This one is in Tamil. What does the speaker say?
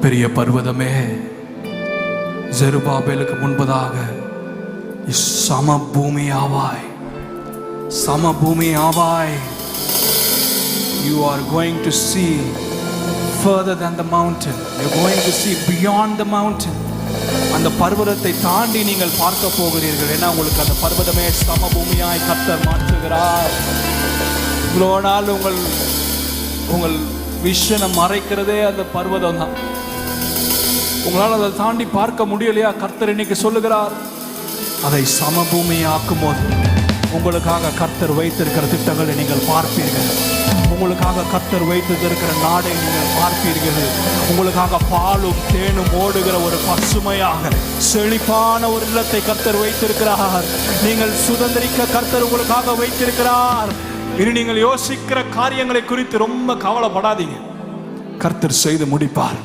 பெரிய பர்வதமே, ஜெருபாபேலுக்கு முன்பதாக சமபூமி ஆவாய், சமபூமி ஆவாய். You are going to see further than the mountain. You are going to see beyond the mountain. அந்த பர்வதத்தை தாண்டி நீங்கள் பார்க்க போகிறீர்கள். ஏன்னா உங்களுக்கு அந்த பர்வதமே சமபூமியாய் கர்த்தர் மாற்றுகிறார். இவ்வளோ நாள் உங்கள் விஷனை மறைக்கிறதே அந்த பர்வதம் தான். உங்களால் அதை தாண்டி பார்க்க முடியலையா? கர்த்தர் இன்னைக்கு சொல்லுகிறார், அதை சமபூமியாக்கும் போது உங்களுக்காக கர்த்தர் வைத்திருக்கிற திட்டங்களை நீங்கள் பார்ப்பீர்கள். உங்களுக்காக கர்த்தர் வைத்திருக்கிற நாடை நீங்கள் பார்ப்பீர்கள். உங்களுக்காக பாலும் தேனும் ஓடுகிற ஒரு பசுமையாக செழிப்பான ஒரு இல்லத்தை கர்த்தர் வைத்திருக்கிறார். நீங்கள் சுதந்திரிக்க கர்த்தர் உங்களுக்காக வைத்திருக்கிறார். இனி நீங்கள் யோசிக்கிற காரியங்களை குறித்து ரொம்ப கவலைப்படாதீங்க. கர்த்தர் செய்து முடிப்பார்.